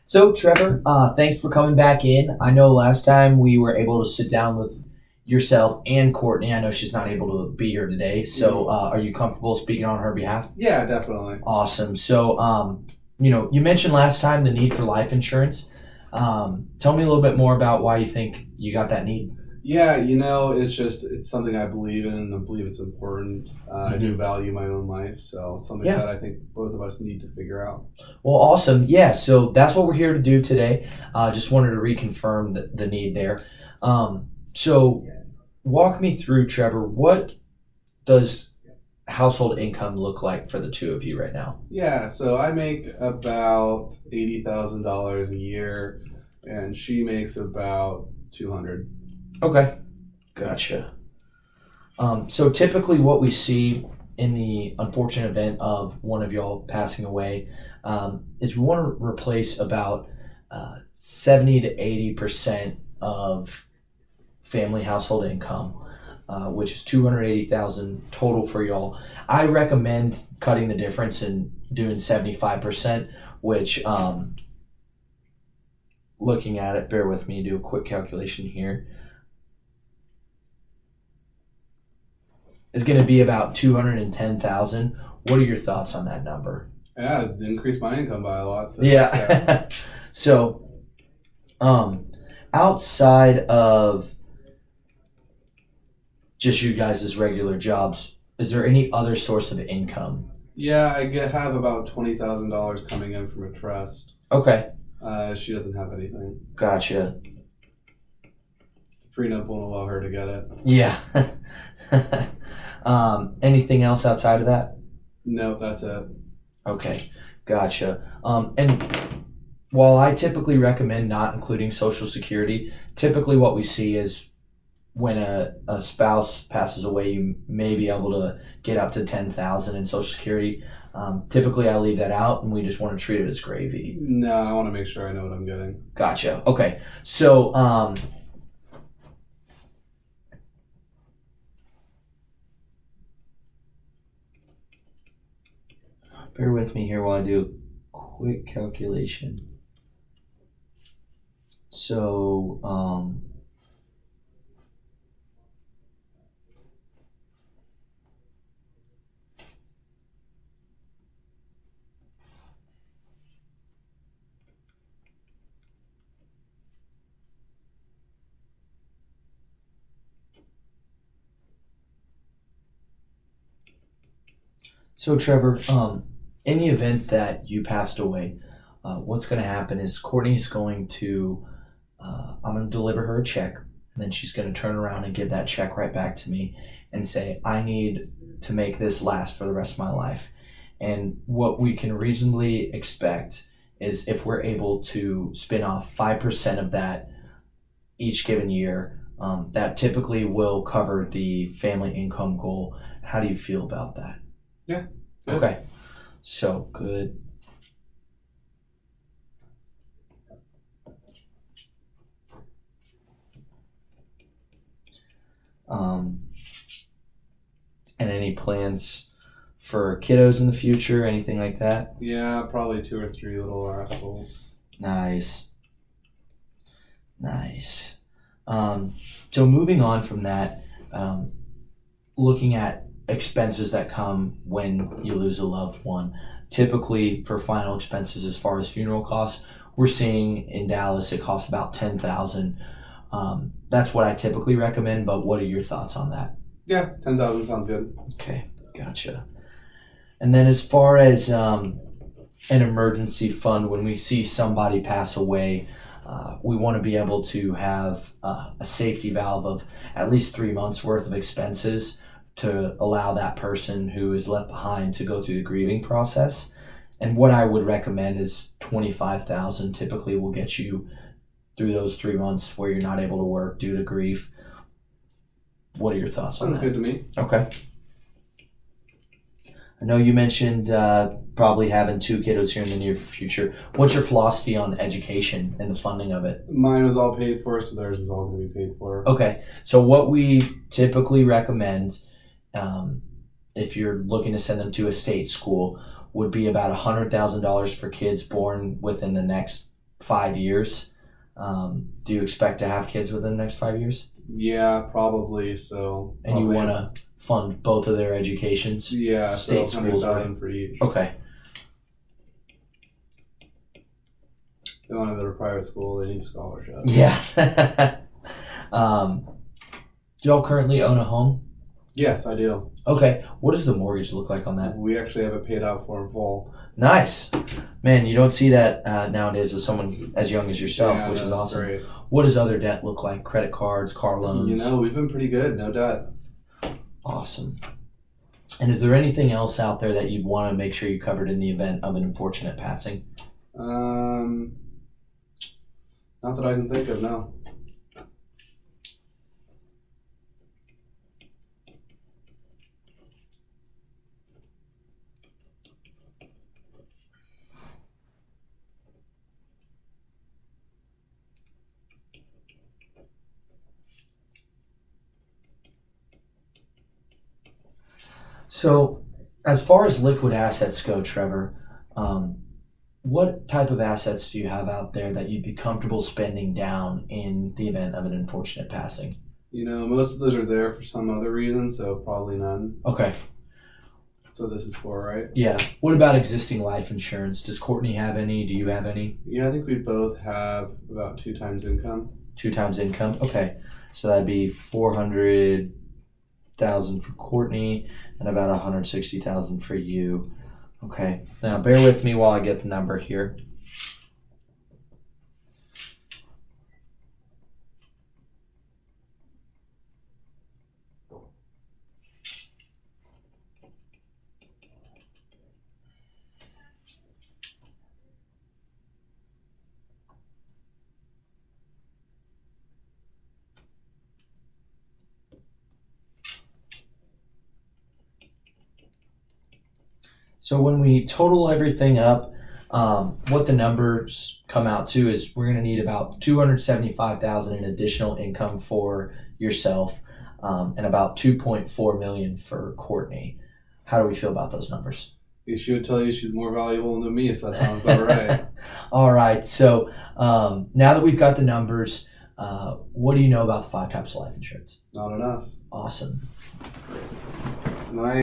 So, Trevor, thanks for coming back in. I know last time we were able to sit down with yourself and Courtney. I know she's not able to be here today. So, are you comfortable speaking on her behalf? Yeah, definitely. Awesome. So, you mentioned last time the need for life insurance. Tell me a little bit more about why you think you got that need. Yeah, it's something I believe in and I believe it's important. I do value my own life, so it's something Yeah. that I think both of us need to figure out. Well, awesome. Yeah, so that's what we're here to do today. Just wanted to reconfirm the need there. So, walk me through, Trevor. What does household income look like for the two of you right now? Yeah, so I make about $80,000 a year, and she makes about 200. Okay, gotcha. So typically, what we see in the unfortunate event of one of y'all passing away is we want to replace about 70 to 80% of family household income, which is 280,000 total for y'all. I recommend cutting the difference and doing 75%, which looking at it, bear with me, do a quick calculation here, is going to be about 210,000. What are your thoughts on that number? Yeah, it increased my income by a lot. So Yeah. So, outside of just you guys' regular jobs, is there any other source of income? Yeah, have about $20,000 coming in from a trust. Okay, She doesn't have anything. gotcha. Prenup won't allow her to get it. Yeah. Anything else outside of that? No, that's it. Okay, gotcha. And while I typically recommend not including Social Security, typically what we see is when a spouse passes away, you may be able to get up to 10,000 in Social Security. Typically, I leave that out, and we just want to treat it as gravy. No, I want to make sure I know what I'm getting. Gotcha. Okay, so bear with me here while I do a quick calculation. So, Trevor, in the event that you passed away, what's going to happen is Courtney's going to, I'm going to deliver her a check, and then she's going to turn around and give that check right back to me and say, I need to make this last for the rest of my life. And what we can reasonably expect is if we're able to spin off 5% of that each given year, that typically will cover the family income goal. How do you feel about that? Yeah. Good. Okay. So good. And any plans for kiddos in the future, anything like that? Yeah, probably 2 or 3 little rascals. Nice. Nice. So moving on from that, looking at expenses that come when you lose a loved one. Typically, for final expenses as far as funeral costs, we're seeing in Dallas it costs about 10,000. That's what I typically recommend. But what are your thoughts on that? Yeah, 10,000 sounds good. Okay, gotcha. And then as far as an emergency fund, when we see somebody pass away, we want to be able to have a safety valve of at least 3 months worth of expenses to allow that person who is left behind to go through the grieving process. And what I would recommend is 25,000 typically will get you through those 3 months where you're not able to work due to grief. What are your thoughts on Sounds that? good to me. Okay. I know you mentioned probably having 2 kiddos here in the near future. What's your philosophy on education and the funding of it? Mine was all paid for, so theirs is all going to be paid for. Okay, so what we typically recommend, if you're looking to send them to a state school, would be about $100,000 for kids born within the next 5 years. Do you expect to have kids within the next 5 years? Yeah, probably. So. And you want to fund both of their educations? Yeah, state so schools, right? 100,000 for each. Okay. They want to go to private school. They need scholarships. Yeah. Do y'all currently own a home? Yes, I do. Okay. What does the mortgage look like on that? We actually have it paid out for in full. Nice. Man, you don't see that nowadays with someone as young as yourself, Yeah, which is that's awesome. Great. What does other debt look like? Credit cards, car loans? We've been pretty good. No debt. Awesome. And is there anything else out there that you'd want to make sure you covered in the event of an unfortunate passing? Not that I can think of, no. So, as far as liquid assets go, Trevor, what type of assets do you have out there that you'd be comfortable spending down in the event of an unfortunate passing? Most of those are there for some other reason, so probably none. Okay. That's what this is for, right? Yeah. What about existing life insurance? Does Courtney have any? Do you have any? Yeah, I think we both have about 2 times income. 2 times income? Okay. So that'd be 400,000 for Courtney and about 160,000 for you. Okay. Now bear with me while I get the number here. So when we total everything up, what the numbers come out to is we're going to need about 275,000 in additional income for yourself, and about 2.4 million for Courtney. How do we feel about those numbers? She would tell you she's more valuable than me, so that sounds about right. All right. So now that we've got the numbers, what do you know about the 5 types of life insurance? Not enough. Awesome. My